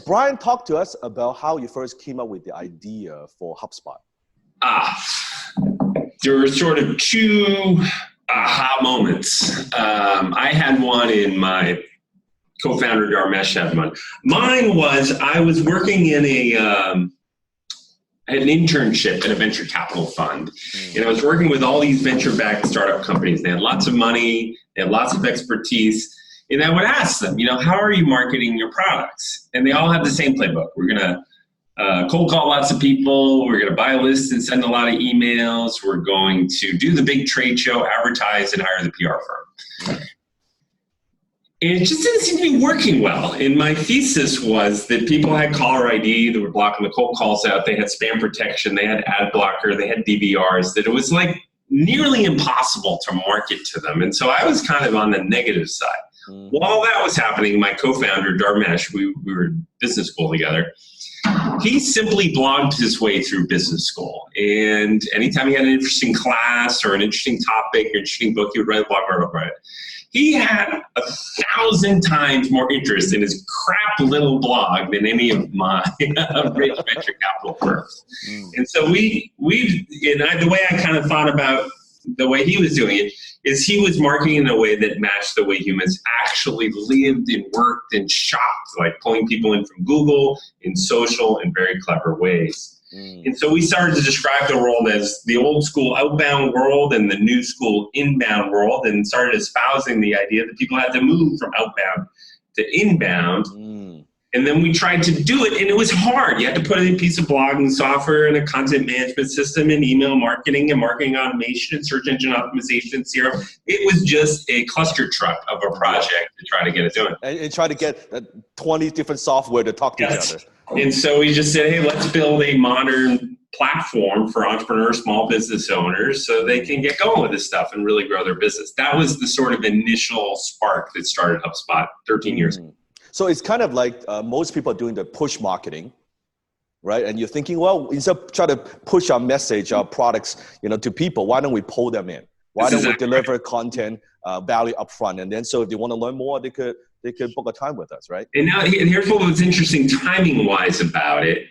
Brian, talk to us about how you first came up with the idea for HubSpot. There were sort of two aha moments. I had one in my co-founder Dharmesh had one. Mine was I was working in an internship in a venture capital fund. And I was working with all these venture-backed startup companies. They had lots of money, they had lots of expertise. And I would ask them, how are you marketing your products? And they all had the same playbook. We're going to cold call lots of people. We're going to buy a list and send a lot of emails. We're going to do the big trade show, advertise, and hire the PR firm. And it just didn't seem to be working well. And my thesis was that people had caller ID, they were blocking the cold calls out, they had spam protection, they had ad blocker, they had DVRs, that it was like nearly impossible to market to them. And so I was kind of on the negative side. While that was happening, my co-founder, Dharmesh, we were in business school together, he simply blogged his way through business school. And anytime he had an interesting class or an interesting topic or interesting book, he would write a blog article about it. He had 1,000 times more interest in his crap little blog than any of my rich venture capital firms. And so the way I kind of thought about the way he was doing it is he was marketing in a way that matched the way humans actually lived and worked and shopped, like pulling people in from Google in social and very clever ways. And so we started to describe the world as the old school outbound world and the new school inbound world, and started espousing the idea that people had to move from outbound to inbound. And then we tried to do it, and it was hard. You had to put in a piece of blogging software and a content management system and email marketing and marketing automation and search engine optimization, CRM. It was just a cluster truck of a project to try to get it done. And try to get 20 different software to talk to each other. And so we just said, hey, let's build a modern platform for entrepreneurs, small business owners, so they can get going with this stuff and really grow their business. That was the sort of initial spark that started HubSpot 13 years ago. So it's kind of like most people are doing the push marketing, right? And you're thinking, well, instead of trying to push our message, our products, to people, why don't we pull them in? Why don't we deliver content value upfront? And then so if they want to learn more, they could book a time with us, right? And here's what was interesting timing-wise about it.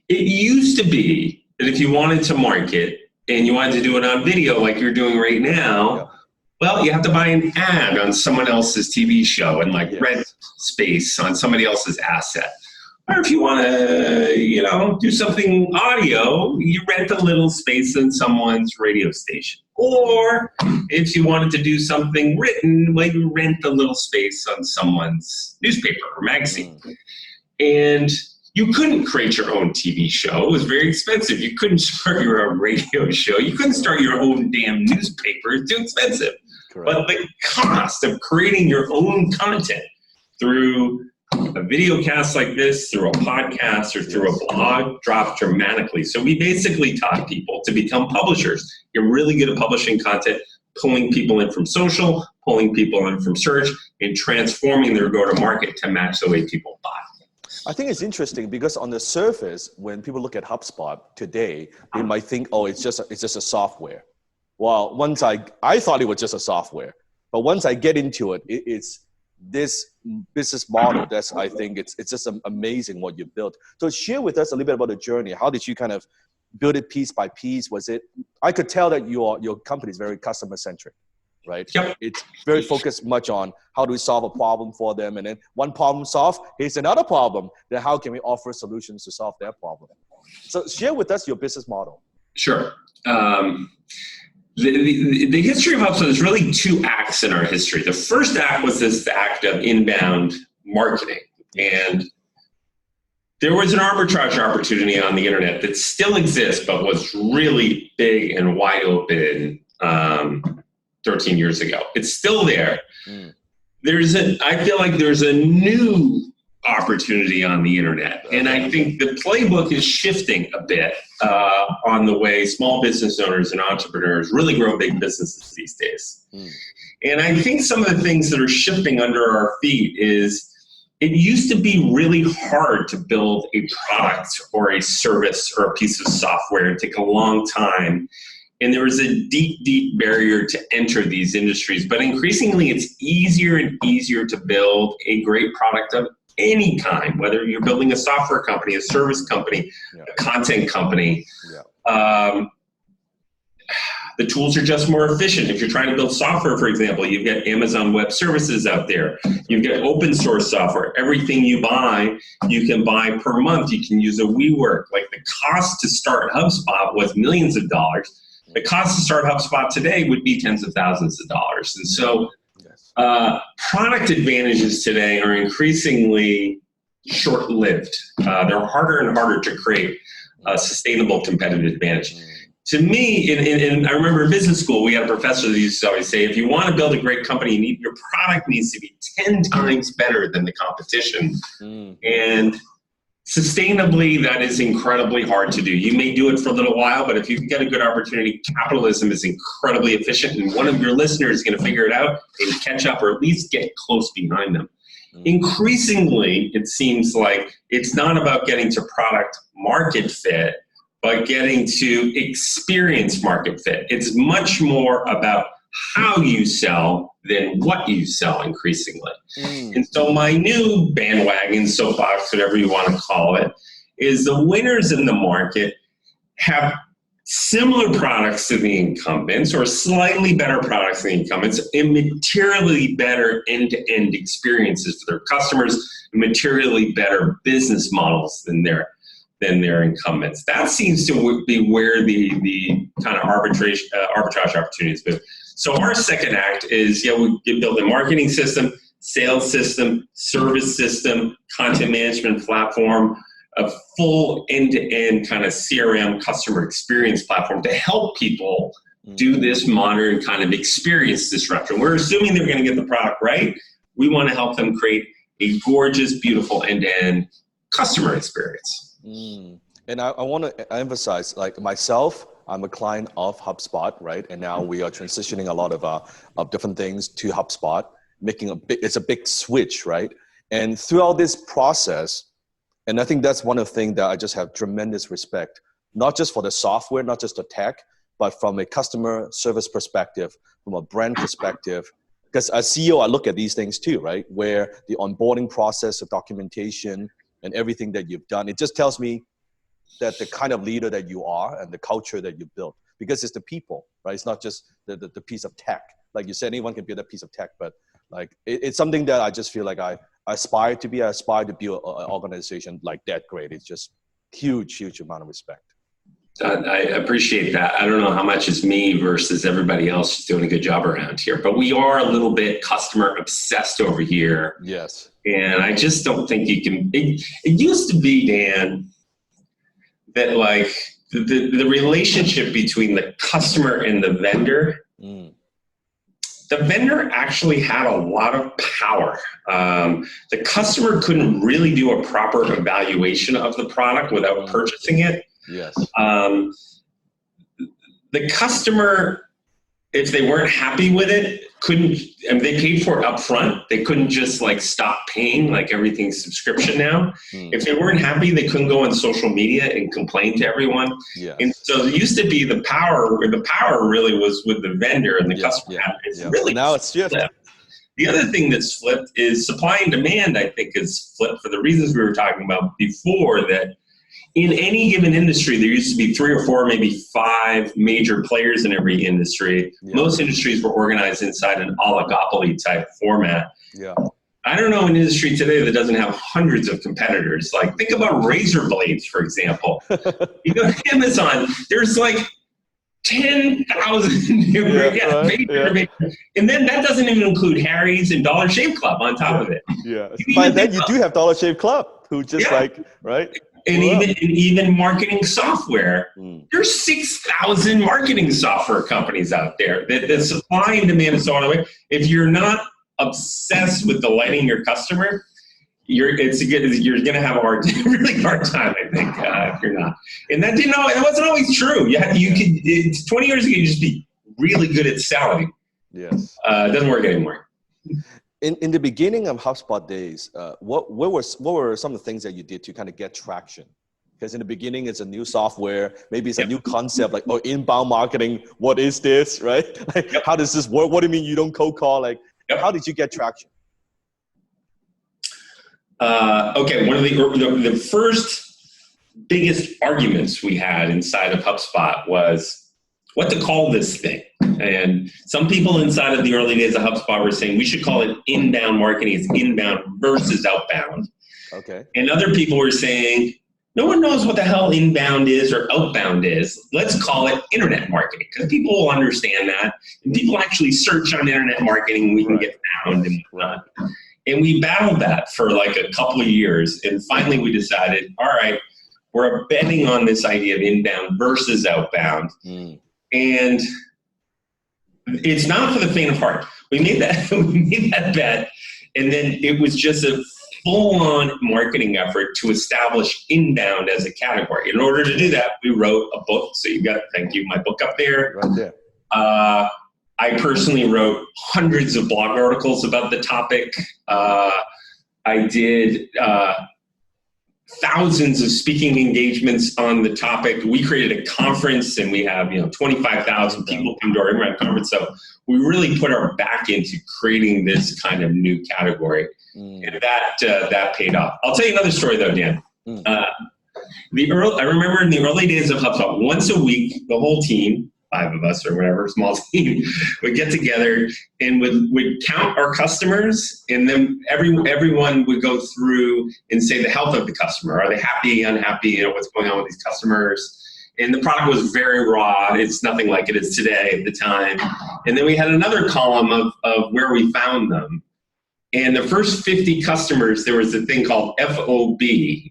It used to be that if you wanted to market and you wanted to do it on video like you're doing right now, well, you have to buy an ad on someone else's TV show and rent space on somebody else's asset. Or if you want to, do something audio, you rent a little space in someone's radio station. Or if you wanted to do something written, well, you rent a little space on someone's newspaper or magazine. And you couldn't create your own TV show. It was very expensive. You couldn't start your own radio show. You couldn't start your own damn newspaper. It's too expensive. Correct. But the cost of creating your own content through a video cast like this, through a podcast, or through a blog dropped dramatically. So we basically taught people to become publishers. You're really good at publishing content, pulling people in from social, pulling people in from search, and transforming their go-to-market to match the way people buy. I think it's interesting because on the surface, when people look at HubSpot today, they might think, oh, it's just a software. Well, once I thought it was just a software, but once I get into it, it's this business model that's, I think it's just amazing what you built. So share with us a little bit about the journey. How did you kind of build it piece by piece? I could tell that your company is very customer centric, right? Yep. It's very focused much on how do we solve a problem for them, and then one problem solved, here's another problem. Then how can we offer solutions to solve their problem? So share with us your business model. Sure. The history of HubSpot is really two acts in our history. The first act was this act of inbound marketing. And there was an arbitrage opportunity on the internet that still exists, but was really big and wide open 13 years ago. It's still there. I feel like there's a new opportunity on the internet. And I think the playbook is shifting a bit on the way small business owners and entrepreneurs really grow big businesses these days. And I think some of the things that are shifting under our feet is it used to be really hard to build a product or a service or a piece of software. It'd take a long time. And there was a deep, deep barrier to enter these industries. But increasingly, it's easier and easier to build a great product of any kind, whether you're building a software company, a service company, a content company. The tools are just more efficient. If you're trying to build software, for example, you've got Amazon Web Services out there. You've got open source software. Everything you buy, you can buy per month. You can use a WeWork. Like the cost to start HubSpot was millions of dollars. The cost to start HubSpot today would be tens of thousands of dollars. And so product advantages today are increasingly short-lived. They're harder and harder to create a sustainable competitive advantage. To me, and I remember in business school, we had a professor that used to always say, if you want to build a great company, your product needs to be 10 times better than the competition. And sustainably, that is incredibly hard to do. You may do it for a little while, but if you get a good opportunity, capitalism is incredibly efficient, and one of your listeners is going to figure it out and catch up or at least get close behind them. Increasingly, it seems like it's not about getting to product market fit, but getting to experience market fit. It's much more about how you sell than what you sell increasingly. And so my new bandwagon, soapbox, whatever you want to call it, is the winners in the market have similar products to the incumbents or slightly better products than the incumbents and materially better end-to-end experiences for their customers, materially better business models than their incumbents. That seems to be where the kind of arbitrage opportunities move. So our second act is, we build a marketing system, sales system, service system, content management platform, a full end-to-end kind of CRM customer experience platform to help people do this modern kind of experience disruption. We're assuming they're going to get the product right. We want to help them create a gorgeous, beautiful end-to-end customer experience. And I want to emphasize, like myself, I'm a client of HubSpot, right? And now we are transitioning a lot of different things to HubSpot, it's a big switch, right? And throughout this process, and I think that's one of the things that I just have tremendous respect, not just for the software, not just the tech, but from a customer service perspective, from a brand perspective. Because as CEO, I look at these things too, right? Where the onboarding process, the documentation, and everything that you've done, it just tells me that the kind of leader that you are and the culture that you built, because it's the people, right? It's not just the piece of tech. Like you said, anyone can build a piece of tech, but like it's something that I just feel like I aspire to be. I aspire to build an organization like that great. It's just huge amount of respect. I appreciate that. I don't know how much is me versus everybody else who's doing a good job around here, but we are a little bit customer obsessed over here. Yes. And I just don't think you can, it used to be, Dan, that like the relationship between the customer and the vendor, the vendor actually had a lot of power. The customer couldn't really do a proper evaluation of the product without purchasing it. Yes. The customer, if they weren't happy with it, they paid for it up front. They couldn't just like stop paying, like everything's subscription now. If they weren't happy, they couldn't go on social media and complain to everyone. Yes. And so there used to be the power really was with the vendor and the customer. It's really now it's shifted. The other thing that's flipped is supply and demand, I think, is flipped for the reasons we were talking about before, that in any given industry, there used to be 3 or 4, maybe 5 major players in every industry. Yeah. Most industries were organized inside an oligopoly type format. Yeah. I don't know an industry today that doesn't have hundreds of competitors. Like think about razor blades, for example. You go to Amazon, there's like 10,000 different, and then that doesn't even include Harry's and Dollar Shave Club on top of it. Yeah. By then you do have Dollar Shave Club, who just right? And even marketing software, there's 6,000 marketing software companies out there. The supply and demand is all the way. If you're not obsessed with delighting your customer, you're going to have a really hard time, I think, if you're not. And that wasn't always true. Yeah, 20 years ago, you just be really good at selling. Yes. It doesn't work anymore. In the beginning of HubSpot days, what were some of the things that you did to kind of get traction? Because in the beginning, it's a new software, maybe it's a new concept, like inbound marketing. What is this, right? Like, how does this work? What do you mean you don't cold call? Like, how did you get traction? Okay, one of the first biggest arguments we had inside of HubSpot was what to call this thing. And some people inside of the early days of HubSpot were saying we should call it inbound marketing. It's inbound versus outbound. Okay. And other people were saying, no one knows what the hell inbound is or outbound is. Let's call it internet marketing, because people will understand that. And people actually search on internet marketing, we can get found and whatnot. And we battled that for like a couple of years. And finally we decided, all right, we're betting on this idea of inbound versus outbound. And it's not for the faint of heart. We made that bet. And then it was just a full-on marketing effort to establish inbound as a category. In order to do that, we wrote a book. So you got, thank you, my book up there. Right there. I personally wrote hundreds of blog articles about the topic. I did thousands of speaking engagements on the topic. We created a conference, and we have 25,000 people come to our inbound conference. So we really put our back into creating this kind of new category, and that paid off. I'll tell you another story though, Dan. I remember in the early days of HubSpot, once a week, the whole team, 5 of us or whatever, small team, would get together and would count our customers, and then everyone would go through and say the health of the customer. Are they happy, unhappy, what's going on with these customers? And the product was very raw. It's nothing like it is today at the time. And then we had another column of where we found them. And the first 50 customers, there was a thing called FOB,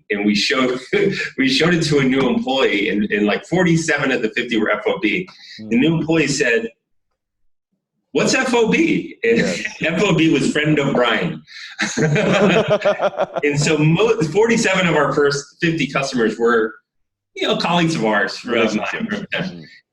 and we showed it to a new employee, and like 47 of the 50 were FOB. The new employee said, "What's FOB?" And FOB was friend of Brian. And so 47 of our first 50 customers were, colleagues of ours.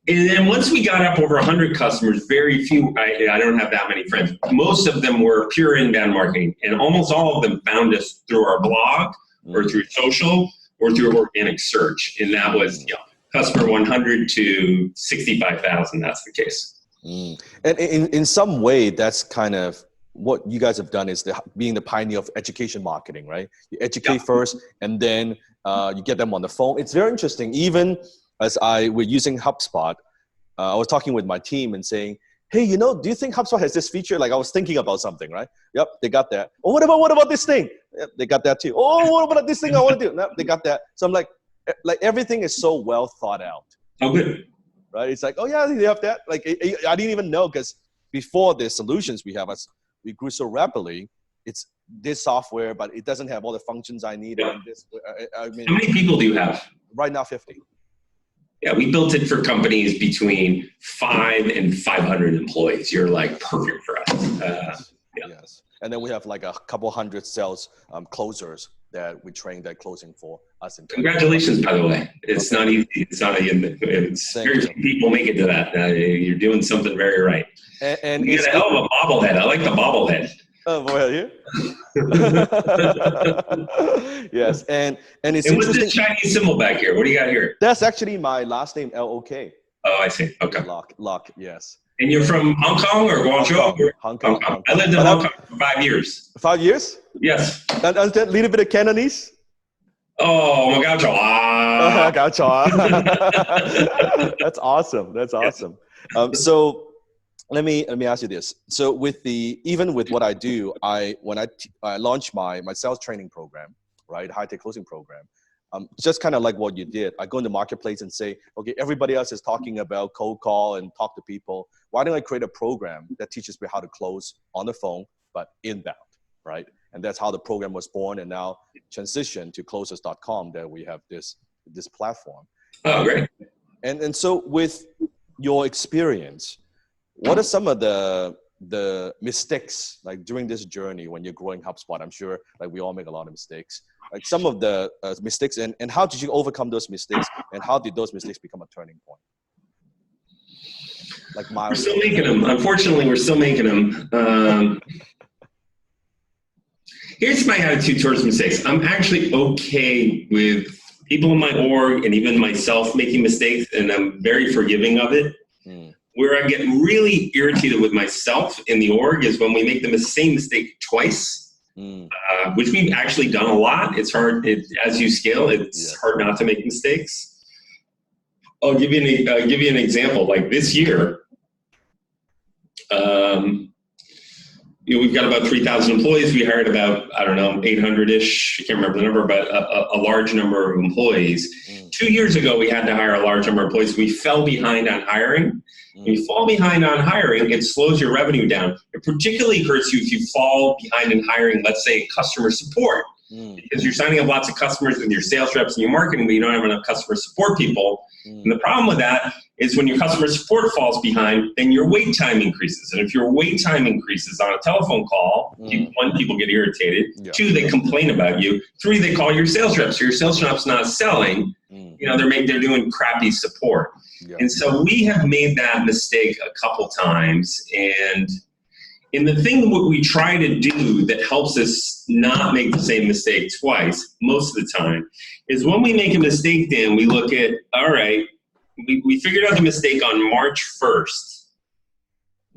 And then once we got up over 100 customers, very few, I don't have that many friends. Most of them were pure inbound marketing, and almost all of them found us through our blog or through social or through organic search. And that was customer 100 to 65,000. That's the case. And in some way, that's kind of what you guys have done, is being the pioneer of education marketing, right? You educate first, and then you get them on the phone. It's very interesting. Even as we're using HubSpot, I was talking with my team and saying, hey, do you think HubSpot has this feature? Like, I was thinking about something, right? Yep, they got that. Oh, what about this thing? Yep, they got that too. Oh, what about this thing I want to do? No, they got that. So I'm like everything is so well thought out. Oh, good. Right? It's like, oh yeah, they have that. Like, I didn't even know, because before the solutions we have, as we grew so rapidly, it's this software, but it doesn't have all the functions I need. Yeah. And this, how many people do you have? Right now, 50. Yeah, we built it for companies between 5 and 500 employees. You're like perfect for us. Yes. And then we have like a couple hundred sales closers that we train that closing for us. Congratulations, by the way. It's not easy. It's very few people make it to that. You're doing something very right. And you got a hell of a bobblehead. I like the bobblehead. Oh, boy, you? Yes, and it's and what's this Chinese symbol back here? What do you got here? That's actually my last name, L-O-K. Oh, I see. Okay. Lok, yes. And you're from Hong Kong or Guangzhou? Hong Kong. I lived in Hong Kong for 5 years. 5 years? Yes. And a little bit of Cantonese? Oh, That's awesome. That's awesome. So let me ask you this. So even with what I do, when I launched my sales training program, right, high-tech closing program, just kind of like what you did. I go in the marketplace and say, okay, everybody else is talking about cold call and talk to people. Why don't I create a program that teaches me how to close on the phone, but inbound, right? And that's how the program was born, and now transitioned to closers.com, that we have this platform. Oh, great. And so with your experience, what are some of the mistakes, like during this journey when you're growing HubSpot? I'm sure like we all make a lot of mistakes. Like some of the mistakes, and how did you overcome those mistakes, and how did those mistakes become a turning point? Like we're still making them. Unfortunately, we're still making them. Here's my attitude towards mistakes. I'm actually okay with people in my org and even myself making mistakes, and I'm very forgiving of it. Where I get really irritated with myself in the org is when we make the same mistake twice. which we've actually done a lot. It's hard, as you scale, it's hard not to make mistakes. I'll give you an example. Like this year, we've got about 3,000 employees. We hired about, 800-ish, I can't remember the number, but a large number of employees. 2 years ago, we had to hire a large number of employees. We fell behind on hiring. When you fall behind on hiring, it slows your revenue down. It particularly hurts you if you fall behind in hiring, let's say, customer support. Because you're signing up lots of customers with your sales reps and your marketing, but you don't have enough customer support people. And the problem with that is when your customer support falls behind, then your wait time increases. And if your wait time increases on a telephone call, one, people get irritated. Two, they complain about you. Three, they call your sales reps. So your sales rep's not selling. They're doing crappy support. And so we have made that mistake a couple times. And the thing what we try to do that helps us not make the same mistake twice most of the time is when we make a mistake, Dan, we look at, all right, we figured out the mistake on March 1st.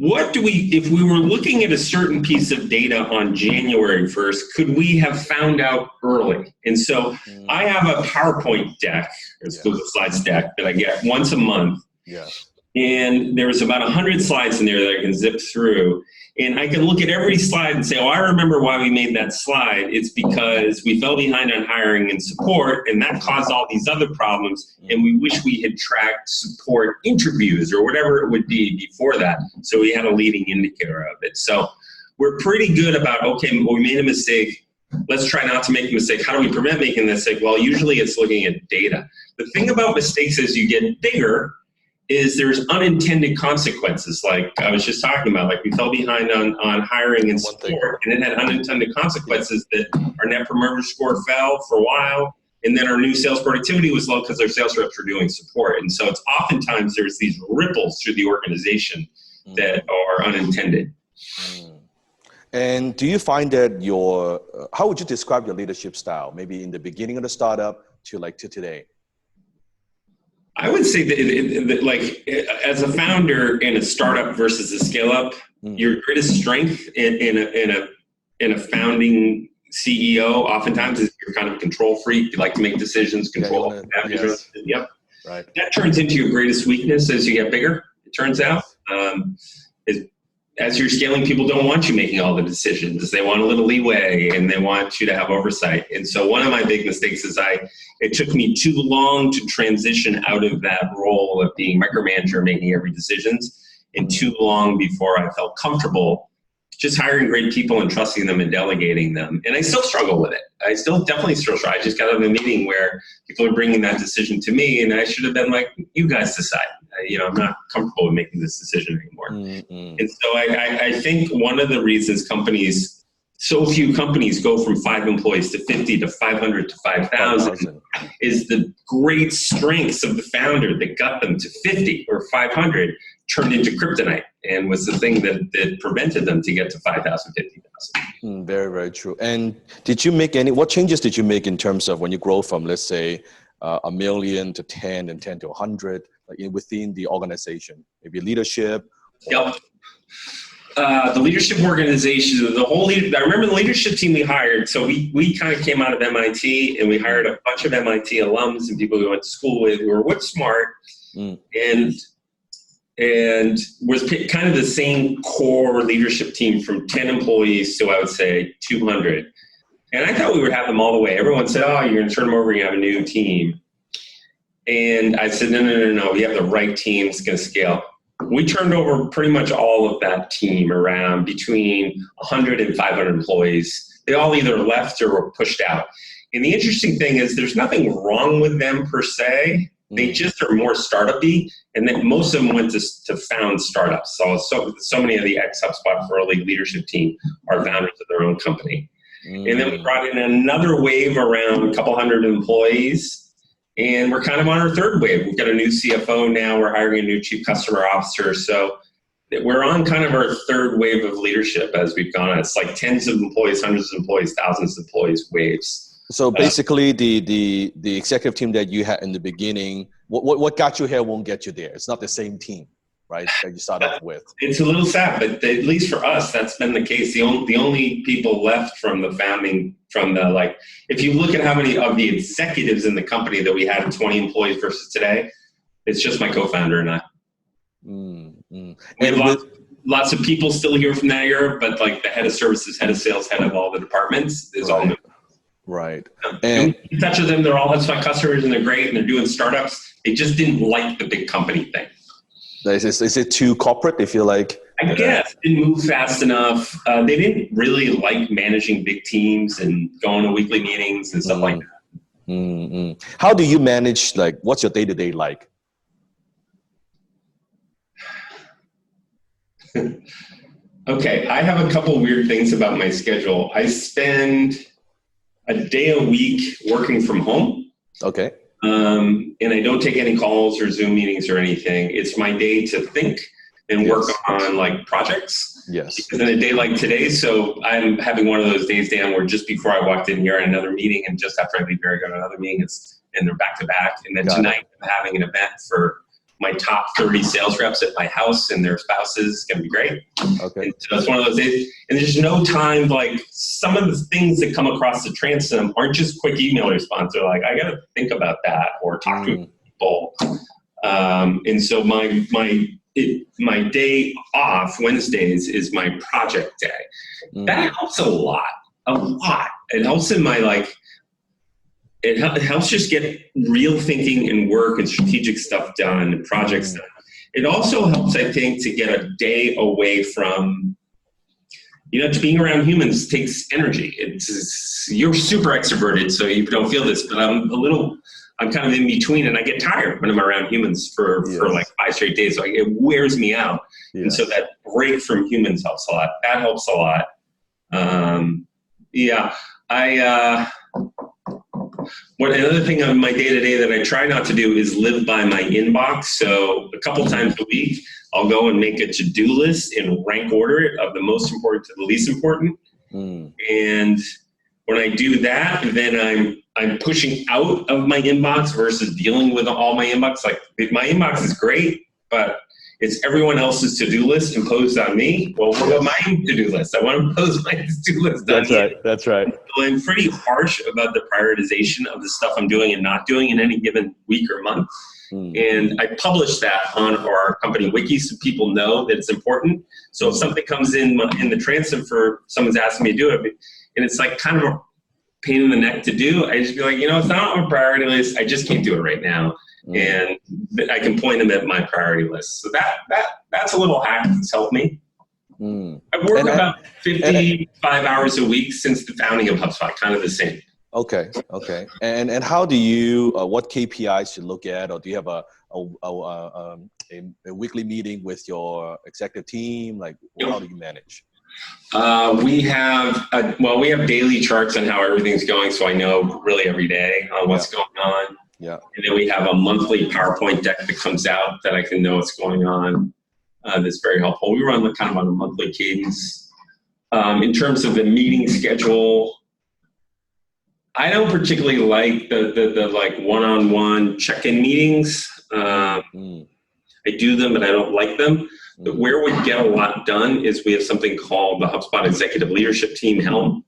If we were looking at a certain piece of data on January 1st, could we have found out early? And so I have a PowerPoint deck, it's a slides deck that I get once a month. And there's about 100 slides in there that I can zip through. And I can look at every slide and say, oh, I remember why we made that slide. It's because we fell behind on hiring and support, and that caused all these other problems. And we wish we had tracked support interviews or whatever it would be before that. So we had a leading indicator of it. So we're pretty good about, okay, well, we made a mistake. Let's try not to make a mistake. How do we prevent making a mistake? Well, usually it's looking at data. The thing about mistakes as you get bigger is there's unintended consequences. Like I was just talking about, like we fell behind on hiring and support, and it had unintended consequences that our net promoter score fell for a while, and then our new sales productivity was low because our sales reps were doing support. And so it's oftentimes there's these ripples through the organization that are unintended. And do you find that how would you describe your leadership style? Maybe in the beginning of the startup to today? I would say that like as a founder in a startup versus a scale up, your greatest strength in a founding CEO oftentimes is you're kind of a control freak. You like to make decisions, control. Right. That turns into your greatest weakness as you get bigger. It turns out, as you're scaling, people don't want you making all the decisions. They want a little leeway and they want you to have oversight. And so one of my big mistakes is it took me too long to transition out of that role of being micromanager, making every decisions, and too long before I felt comfortable just hiring great people and trusting them and delegating them. And I still struggle with it. I still definitely struggle. I just got out of a meeting where people are bringing that decision to me, and I should have been like, you guys decide. I'm not comfortable with making this decision anymore. And so I think one of the reasons so few companies go from 5 employees to 50 to 500 to 5,000 is the great strengths of the founder that got them to 50 or 500 turned into kryptonite and was the thing that prevented them to get to 5,000, 50,000. Very, very true. And what changes did you make in terms of when you grow from, let's say, $1 million to 10 and 10 to 100, like within the organization, maybe leadership? Yep. The leadership organization, I remember the leadership team we hired. So we kind of came out of MIT and we hired a bunch of MIT alums and people we went to school with who were smart and was kind of the same core leadership team from 10 employees to, I would say, 200. And I thought we would have them all the way. Everyone said, oh, you're going to turn them over, you have a new team. And I said, no, we have the right team, it's going to scale. We turned over pretty much all of that team around between 100 and 500 employees. They all either left or were pushed out. And the interesting thing is there's nothing wrong with them per se. They just are more startup-y. And then most of them went to found startups. So many of the ex-HubSpot early leadership team are founders of their own company. And then we brought in another wave around a couple hundred employees. And we're kind of on our third wave. We've got a new CFO now. We're hiring a new chief customer officer. So we're on kind of our third wave of leadership as we've gone on. It's like tens of employees, hundreds of employees, thousands of employees waves. So basically the executive team that you had in the beginning, what got you here won't get you there. It's not the same team. right? That you start off with. It's a little sad, but at least for us, that's been the case. The only people left from the founding, if you look at how many of the executives in the company that we had at 20 employees versus today, it's just my co-founder and I. Mm-hmm. We have lots of people still here from that era, but like the head of services, head of sales, head of all the departments is all new. Right. And in touch with them, they're all HubSpot customers and they're great and they're doing startups. They just didn't like the big company thing. Is it too corporate? They feel like? I guess didn't move fast enough. They didn't really like managing big teams and going to weekly meetings and stuff like that. Mm-hmm. How do you manage, what's your day-to-day like? Okay, I have a couple weird things about my schedule. I spend a day a week working from home. Okay. And I don't take any calls or Zoom meetings or anything. It's my day to think and work on projects. Yes. Because in a day like today, so I'm having one of those days, Dan, where just before I walked in here, I had another meeting, and just after I leave here, I go to another meeting, and they're back to back. And then tonight, I'm having an event for my top 30 sales reps at my house and their spouses. It's going to be great. Okay. And so it's one of those days. And there's no time, some of the things that come across the transom aren't just quick email response. They're like, I got to think about that or talk to people. And so my day off, Wednesdays, is my project day. That helps a lot. It helps in my it helps just get real thinking and work and strategic stuff done and projects done. It also helps, I think, to get a day away from, being around humans takes energy. You're super extroverted, so you don't feel this, but I'm kind of in between, and I get tired when I'm around humans for 5 straight days. So it wears me out. Yes. And so that break from humans helps a lot. That helps a lot. Another thing on my day-to-day that I try not to do is live by my inbox. So a couple times a week, I'll go and make a to-do list and rank order it of the most important to the least important. And when I do that, then I'm pushing out of my inbox versus dealing with all my inbox. My inbox is great, but it's everyone else's to-do list imposed on me. Well, what about my to-do list? I want to impose my to-do list. That's right. So I'm pretty harsh about the prioritization of the stuff I'm doing and not doing in any given week or month. And I publish that on our company wiki so people know that it's important. So if something comes in the transom for someone's asking me to do it, and it's kind of a pain in the neck to do, I just be like, it's not on my priority list. I just can't do it right now. And I can point them at my priority list. So that's a little hack that's helped me. I work about 55 hours a week since the founding of HubSpot, kind of the same. Okay. And how do you, what KPIs you look at, or do you have a weekly meeting with your executive team? How do you manage? We have daily charts on how everything's going, so I know really every day on what's going on. Yeah. And then we have a monthly PowerPoint deck that comes out that I can know what's going on. That's very helpful. We run kind of on a monthly cadence. In terms of the meeting schedule, I don't particularly like the one-on-one check-in meetings. I do them, but I don't like them. But where we get a lot done is we have something called the HubSpot Executive Leadership Team Helm.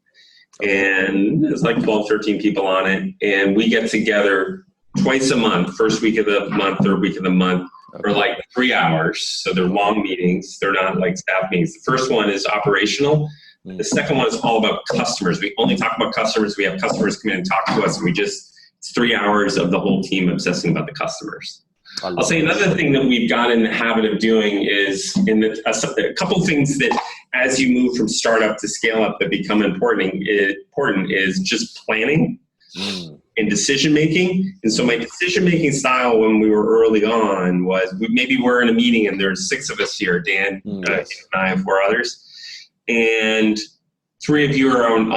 And there's 12, 13 people on it. And we get together twice a month, first week of the month, third week of the month, for 3 hours. So they're long meetings. They're not staff meetings. The first one is operational. The second one is all about customers. We only talk about customers. We have customers come in and talk to us. And it's 3 hours of the whole team obsessing about the customers. I'll say another thing that we've got in the habit of doing is a couple things that as you move from startup to scale up that become important is just planning and decision making. And so my decision making style when we were early on was we're in a meeting and there's 6 of us here, Dan, and I have 4 others. And 3 of you are on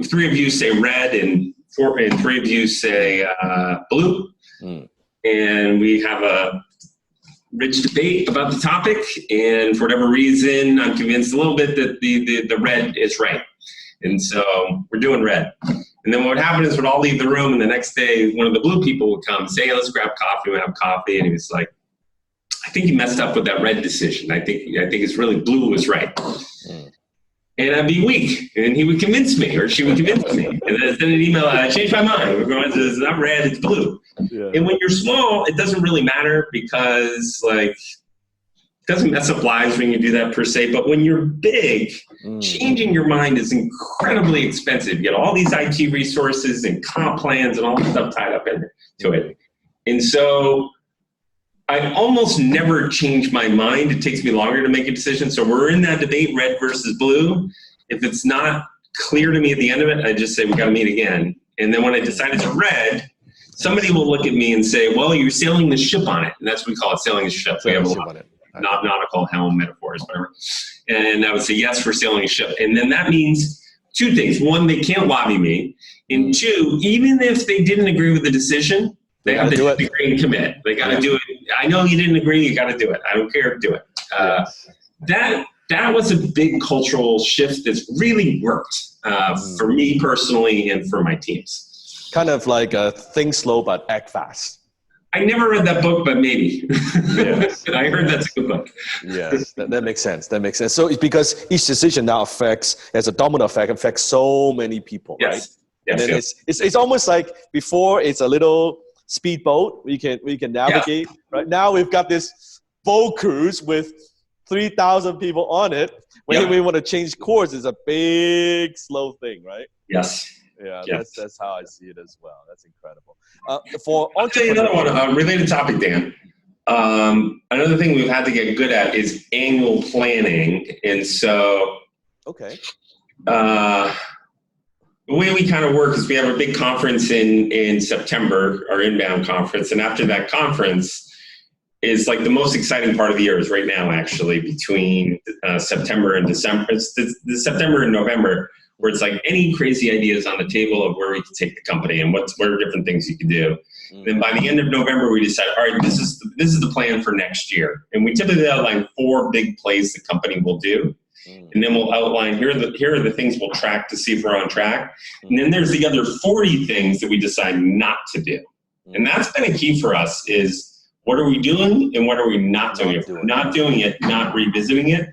3 of you say red and 3 of you say blue. And we have a rich debate about the topic, and for whatever reason, I'm convinced a little bit that the red is right. And so we're doing red. And then what would happen is we'd all leave the room, and the next day, one of the blue people would come and say, hey, let's grab coffee. We'd have coffee. And he was like, I think you messed up with that red decision. I think it's really blue was right. And I'd be weak, and he would convince me, or she would convince me. And then send an email, I changed my mind. We're going to, it's not red, it's blue. Yeah. And when you're small, it doesn't really matter because like, it doesn't mess up lives when you do that per se. But when you're big, changing your mind is incredibly expensive. You get all these IT resources and comp plans and all this stuff tied up into it. And so I almost never change my mind. It takes me longer to make a decision. So we're in that debate, red versus blue. If it's not clear to me at the end of it, I just say, we got to meet again. And then when I decide it's red, somebody will look at me and say, well, you're sailing the ship on it. And that's what we call it, sailing the ship. We have a lot of nautical helm metaphors, whatever. And I would say, yes, we're sailing a ship. And then that means two things. One, they can't lobby me. And two, even if they didn't agree with the decision, they have to agree and commit. They got to do it. I know you didn't agree. You got to do it. I don't care. Do it. That was a big cultural shift that's really worked for me personally and for my teams. Kind of like think slow but act fast. I never read that book, but maybe. Yes. I heard that's a good book. Yes, that makes sense. That makes sense. So it's because each decision now affects, as a domino effect, affects so many people, right? Yes, and then it's almost like before it's a little speedboat we can navigate. Right now we've got this boat cruise with 3,000 people on it. When we want to change course, it's a big slow thing, right? Yes. Yeah, that's how I see it as well. That's incredible. I'll tell you another one, related topic, Dan. Another thing we've had to get good at is annual planning. And so the way we kind of work is we have a big conference in September, our inbound conference. And after that conference is like the most exciting part of the year is right now, actually, between September and December. It's the September and November, where it's like any crazy ideas on the table of where we can take the company and what are different things you can do. Then by the end of November, we decide, all right, this is the plan for next year. And we typically outline 4 big plays the company will do. And then we'll outline, here are the things we'll track to see if we're on track. And then there's the other 40 things that we decide not to do. And that's been a key for us is, what are we doing and what are we not doing? If we're not doing it, not revisiting it,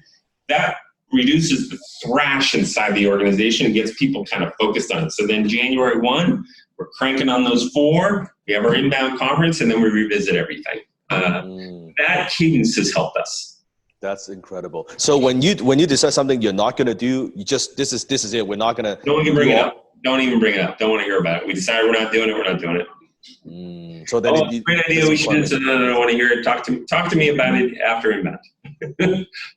that reduces the thrash inside the organization and gets people kind of focused on it. So then January 1, we're cranking on those 4. We have our inbound conference, and then we revisit everything. That cadence has helped us. That's incredible. So when you decide something you're not going to do, you just this is it. We're not going to. Don't even bring it up. Don't even bring it up. Don't want to hear about it. We decided we're not doing it. We're not doing it. So then great idea. We should do it. No, I don't want to hear it. Talk to me about it after inbound.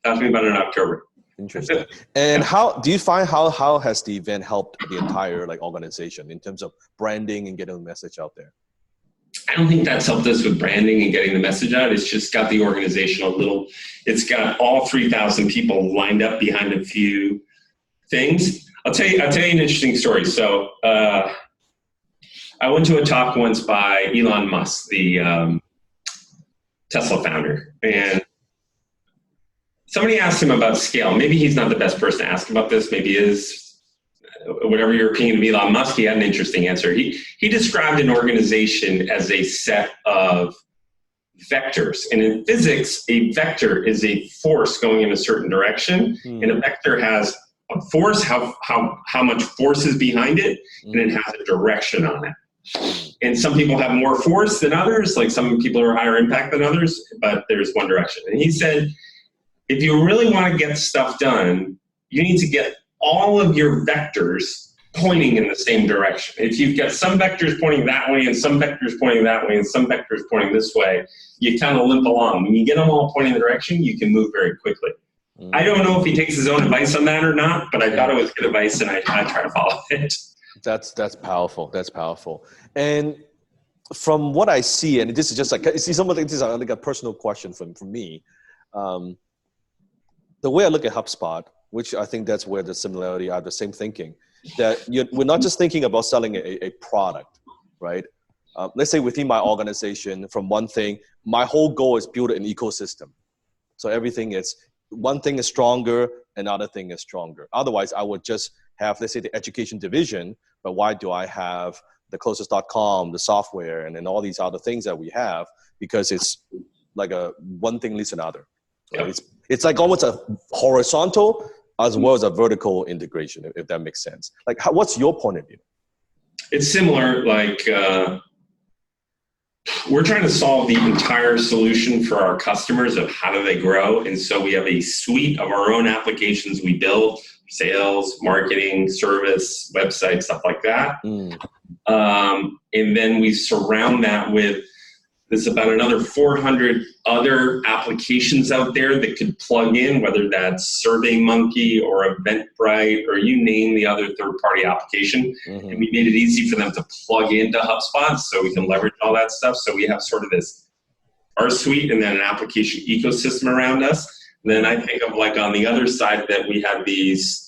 Talk to me about it in October. Interesting. And how do you find how has the event helped the entire organization in terms of branding and getting the message out there? I don't think that's helped us with branding and getting the message out. It's just got the organization it's got all 3,000 people lined up behind a few things. I'll tell you an interesting story. So I went to a talk once by Elon Musk, the Tesla founder, and somebody asked him about scale. Maybe he's not the best person to ask about this. Maybe he is. Whatever your opinion of Elon Musk, he had an interesting answer. He described an organization as a set of vectors. And in physics, a vector is a force going in a certain direction. And a vector has a force, how much force is behind it, and it has a direction on it. And some people have more force than others, like some people are higher impact than others, but there's one direction. And he said, if you really want to get stuff done, you need to get all of your vectors pointing in the same direction. If you've got some vectors pointing that way and some vectors pointing that way and some vectors pointing this way, you kind of limp along. When you get them all pointing in the direction, you can move very quickly. I don't know if he takes his own advice on that or not, but I thought it was good advice and I try to follow it. That's powerful. That's powerful. And from what I see, and this is just this is like a personal question from me. The way I look at HubSpot, which I think that's where the similarity are, the same thinking, that we're not just thinking about selling a product, right? Let's say within my organization, from one thing, my whole goal is build an ecosystem. So everything is, one thing is stronger, another thing is stronger. Otherwise, I would just have, let's say, the education division, but why do I have the closest.com, the software, and then all these other things that we have? Because like a one thing leads to another. Right? It's like almost a horizontal as well as a vertical integration, if that makes sense. Like, what's your point of view? It's similar. Like we're trying to solve the entire solution for our customers of how do they grow, and so we have a suite of our own applications we build: sales, marketing, service, website, stuff like that. And then we surround that with there's about another 400 other applications out there that could plug in, whether that's SurveyMonkey or Eventbrite or you name the other third-party application. And we made it easy for them to plug into HubSpot so we can leverage all that stuff. So we have sort of this, our suite and then an application ecosystem around us. And then I think of like on the other side that we have these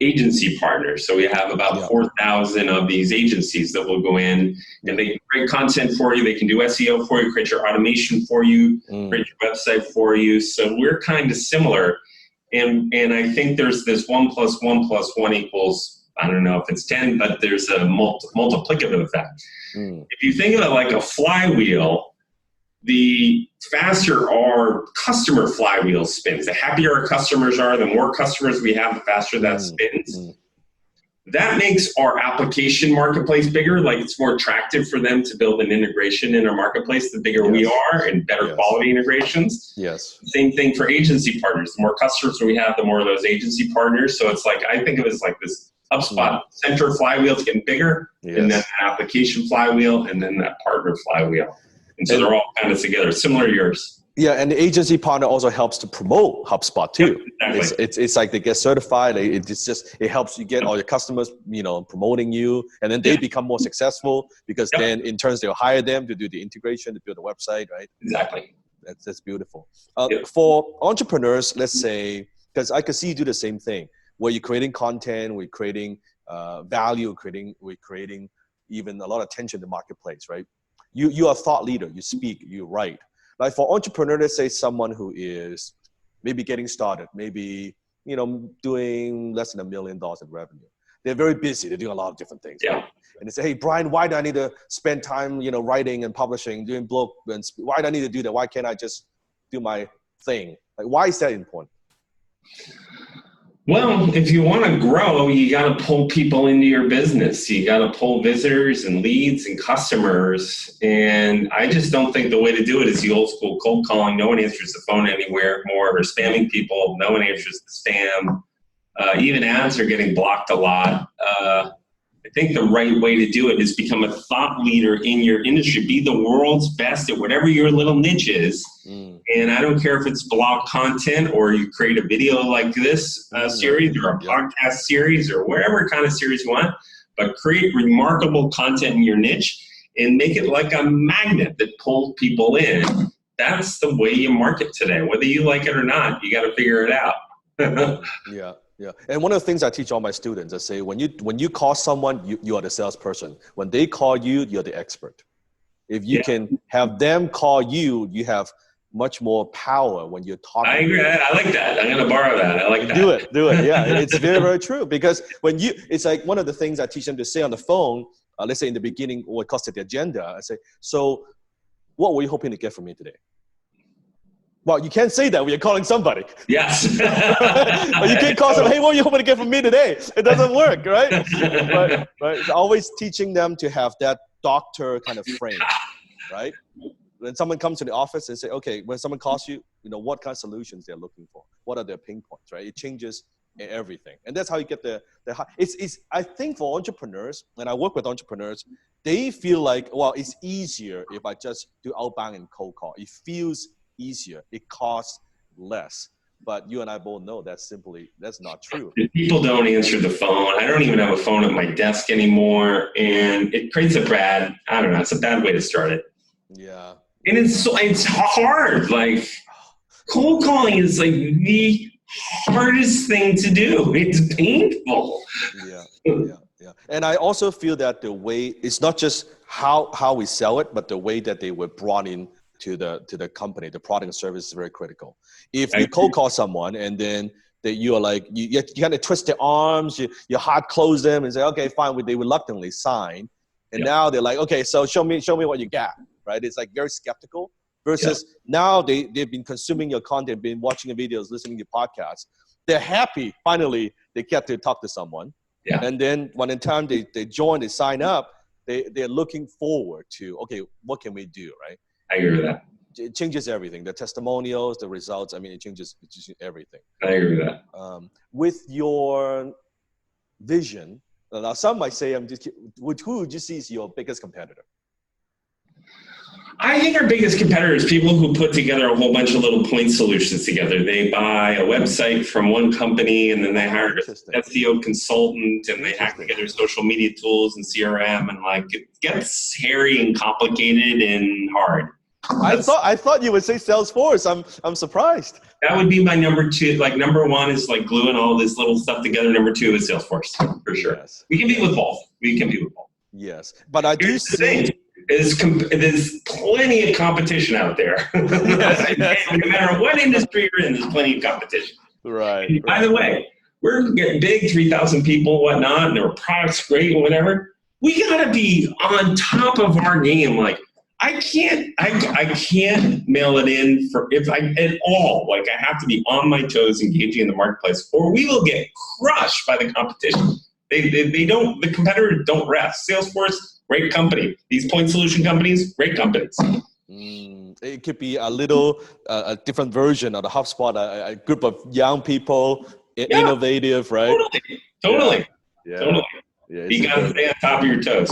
agency partners. So we have about 4,000 of these agencies that will go in and they can create content for you. They can do SEO for you, create your automation for you, create your website for you. So we're kind of similar. And I think there's this 1 + 1 + 1 equals, I don't know if it's 10, but there's a multiplicative effect. If you think of it like a flywheel, the faster our customer flywheel spins. The happier our customers are, the more customers we have, the faster that spins. That makes our application marketplace bigger. Like it's more attractive for them to build an integration in our marketplace, the bigger we are and better quality integrations. Same thing for agency partners. The more customers we have, the more of those agency partners. So it's like, I think of it as like this HubSpot center flywheel is getting bigger, and then the application flywheel, and then that partner flywheel. And so they're all kind of together, similar to yours. Yeah, and the agency partner also helps to promote HubSpot too. Exactly. It's like they get certified. It helps you get all your customers, promoting you, and then they become more successful because then in turn they'll hire them to do the integration, to build a website, right? Exactly. That's beautiful. For entrepreneurs, let's say, because I could see you do the same thing, where you're creating content, we're creating value, we're creating even a lot of attention to the marketplace, right? You are a thought leader. You speak. You write. Like for entrepreneur, let's say someone who is maybe getting started, maybe doing less than $1 million in revenue. They're very busy. They're doing a lot of different things. Right? And they say, "Hey, Brian, why do I need to spend time, writing and publishing, doing blog? And why do I need to do that? Why can't I just do my thing? Like, why is that important?" Well, if you want to grow, you got to pull people into your business. You got to pull visitors and leads and customers. And I just don't think the way to do it is the old school cold calling. No one answers the phone anywhere more, or spamming people. No one answers the spam. Even ads are getting blocked a lot. I think the right way to do it is become a thought leader in your industry. Be the world's best at whatever your little niche is. And I don't care if it's blog content or you create a video like this series or a podcast series or whatever kind of series you want, but create remarkable content in your niche and make it like a magnet that pulls people in. That's the way you market today. Whether you like it or not, you got to figure it out. Yeah. And one of the things I teach all my students, I say, when you call someone, you are the salesperson. When they call you, you're the expert. If you can have them call you, you have much more power when you're talking. I agree. I like that. I'm going to borrow that. I like that. Do it. Yeah, it's very, very true. Because it's like one of the things I teach them to say on the phone, let's say in the beginning, or it costs the agenda, I say, "So what were you hoping to get from me today?" Well, you can't say that when you're calling somebody. Yes. But you can't call someone, "Hey, what are you hoping to get from me today?" It doesn't work, right? But always teaching them to have that doctor kind of frame, right? When someone comes to the office and say, okay, when someone calls you, what kind of solutions they're looking for? What are their pain points, right? It changes everything. And that's how you get I think for entrepreneurs, when I work with entrepreneurs, they feel like, well, it's easier if I just do outbound and cold call. It feels easier. It costs less. But you and I both know that's not true. People don't answer the phone. I don't even have a phone at my desk anymore. And it creates it's a bad way to start it. Yeah. And it's hard. Like cold calling is like the hardest thing to do. It's painful. Yeah. And I also feel that the way, it's not just how we sell it, but the way that they were brought in to the company, the product and service is very critical. If you cold call someone and then you are like, you kind of twist their arms, you hard close them and say, okay, fine, they reluctantly sign. And now they're like, okay, so show me what you got, right? It's like very skeptical. versus now they've been consuming your content, been watching your videos, listening to your podcasts. They're happy, finally, they get to talk to someone. Yeah. And then when in time they join, they sign up, they're looking forward to, okay, what can we do, right? I agree with that. It changes everything. The testimonials, the results, I mean, it changes everything. I agree with that. With your vision, now some might say, who would you see is your biggest competitor? I think our biggest competitor is people who put together a whole bunch of little point solutions together. They buy a website from one company and then they hire an SEO consultant and they hack together social media tools and CRM, and like it gets hairy and complicated and hard. I thought you would say Salesforce. I'm surprised. That would be my number two. Like number one is like gluing all this little stuff together. Number two is Salesforce for sure. Yes. We compete with both. Yes, but I do see. There's plenty of competition out there. Yes. No matter what industry you're in, there's plenty of competition. Right. By the way, we're getting big, 3,000 people, whatnot, and their product's great and whatever. We gotta be on top of our game. Like I can't mail it in at all. Like I have to be on my toes, engaging in the marketplace, or we will get crushed by the competition. The competitors don't rest. Salesforce, great company. These point solution companies, great companies. It could be a little a different version of the HubSpot, a group of young people, innovative, right? Totally. Yeah. You got to stay on top of your toes.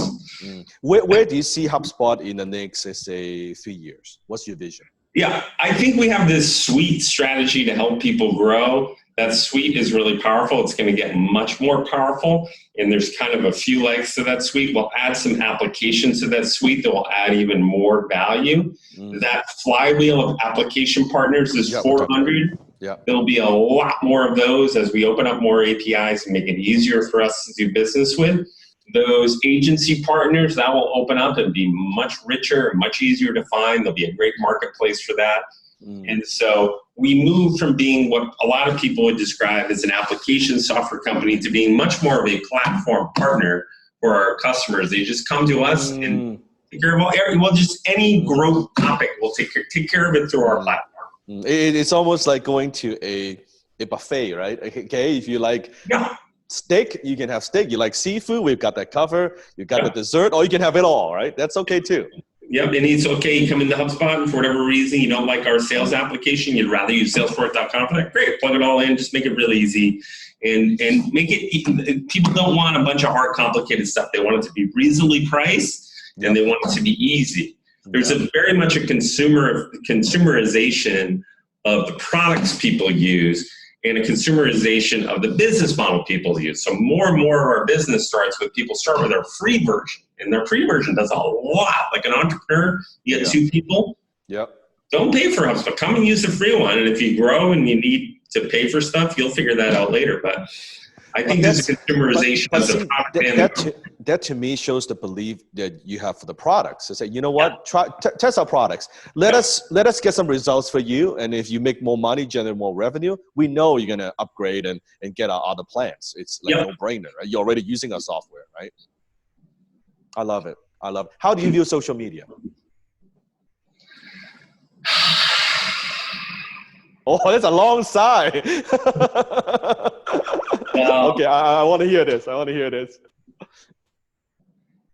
Where do you see HubSpot in the next, let's say, 3 years? What's your vision? Yeah, I think we have this suite strategy to help people grow. That suite is really powerful. It's going to get much more powerful. And there's kind of a few legs to that suite. We'll add some applications to that suite that will add even more value. That flywheel of application partners is 400. There'll be a lot more of those as we open up more APIs and make it easier for us to do business with. Those agency partners, that will open up and be much richer and much easier to find. There'll be a great marketplace for that. And so we moved from being what a lot of people would describe as an application software company to being much more of a platform partner for our customers. They just come to us and take care of just any growth topic. We'll take care of it through our platform. It's almost like going to a buffet, right? Okay, if you like steak, you can have steak. You like seafood, we've got that cover. You got the dessert, or you can have it all, right? That's okay too. Yep, and it's okay. You come into HubSpot and for whatever reason you don't like our sales application, you'd rather use Salesforce.com for that. Great, plug it all in, just make it really easy, and make it. People don't want a bunch of hard, complicated stuff. They want it to be reasonably priced, and they want it to be easy. There's a very much a consumerization of the products people use, and a consumerization of the business model people use. So more and more of our business starts with people start with our free version. And their free version does a lot. Like an entrepreneur, you get 2 people. Don't pay for HubSpot. Come and use the free one. And if you grow and you need to pay for stuff, you'll figure that out later. But I think there's a consumerization of the product. That to me shows the belief that you have for the products. To say, you know what, test our products. Let us get some results for you. And if you make more money, generate more revenue, we know you're going to upgrade and get our other plans. It's like no brainer, right? You're already using our software, right? I love it. How do you view social media? Oh, that's a long sigh. Okay, I want to hear this.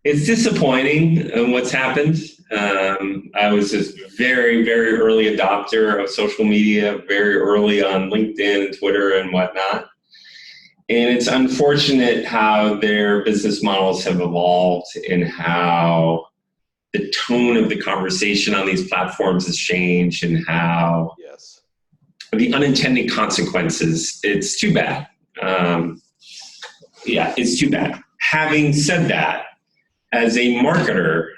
It's disappointing what's happened. I was just very, very early adopter of social media, very early on LinkedIn and Twitter and whatnot. And it's unfortunate how their business models have evolved and how the tone of the conversation on these platforms has changed and how the unintended consequences, it's too bad. It's too bad. Having said that, as a marketer,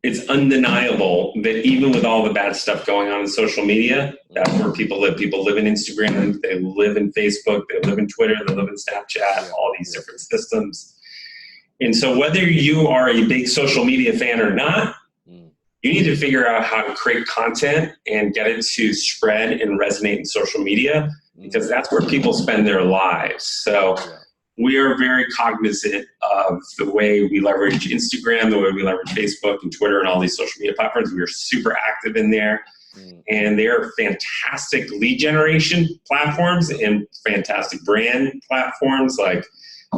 it's undeniable that even with all the bad stuff going on in social media, that's where people live. People live in Instagram, they live in Facebook, they live in Twitter, they live in Snapchat, all these different systems. And so whether you are a big social media fan or not, you need to figure out how to create content and get it to spread and resonate in social media, because that's where people spend their lives. So we are very cognizant of the way we leverage Instagram, the way we leverage Facebook and Twitter and all these social media platforms. We are super active in there. And they are fantastic lead generation platforms and fantastic brand platforms. Like,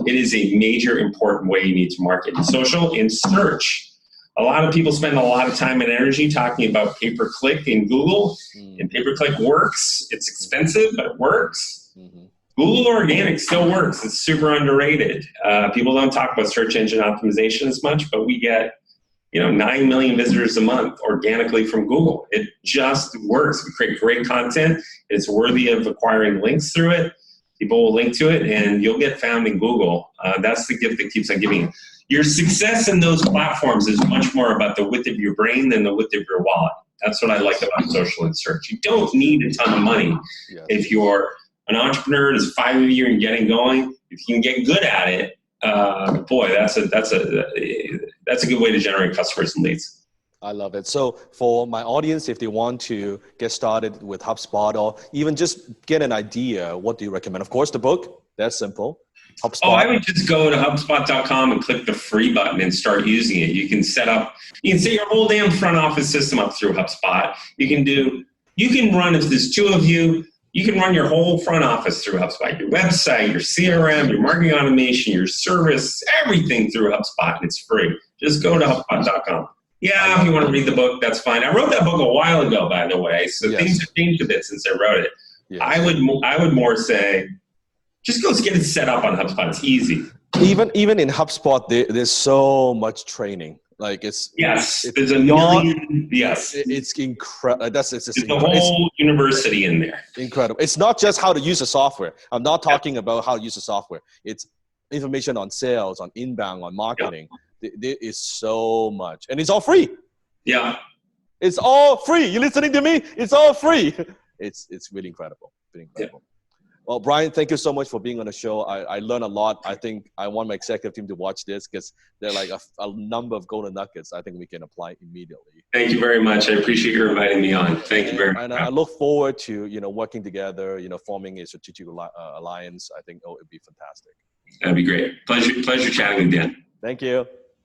it is a major important way you need to market in social. In search, a lot of people spend a lot of time and energy talking about pay-per-click in Google, and pay-per-click works. It's expensive, but it works. Google organic still works. It's super underrated. People don't talk about search engine optimization as much, but we get 9 million visitors a month organically from Google. It just works. We create great content. It's worthy of acquiring links through it. People will link to it, and you'll get found in Google. That's the gift that keeps on giving. Your success in those platforms is much more about the width of your brain than the width of your wallet. That's what I like about social and search. You don't need a ton of money. If you're an entrepreneur, there's 5 of you and getting going, if you can get good at it, boy, that's a good way to generate customers and leads. I love it. So for my audience, if they want to get started with HubSpot or even just get an idea, what do you recommend? Of course, the book. That's simple. HubSpot. Oh, I would just go to HubSpot.com and click the free button and start using it. You can set your whole damn front office system up through HubSpot. You can run, if there's 2 of you, you can run your whole front office through HubSpot. Your website, your CRM, your marketing automation, your service, everything through HubSpot, and it's free. Just go to HubSpot.com. Yeah, if you want to read the book, that's fine. I wrote that book a while ago, by the way, so things have changed a bit since I wrote it. Yes. I would more say, just go get it set up on HubSpot. It's easy. Even in HubSpot, there's so much training. Like there's a million. Yes, it's incredible. It's the whole university in there. Incredible. It's not just how to use the software. I'm not talking about how to use the software. It's information on sales, on inbound, on marketing. There is so much, and it's all free. Yeah, it's all free. You listening to me? It's all free. It's really incredible. Really incredible. Well, Brian, thank you so much for being on the show. I learned a lot. I think I want my executive team to watch this because they're like a number of golden nuggets I think we can apply immediately. Thank you very much. I appreciate you inviting me on. Thank you very much. And I look forward to, working together, forming a strategic alliance. I think it'd be fantastic. That'd be great. Pleasure chatting with Dan. Thank you.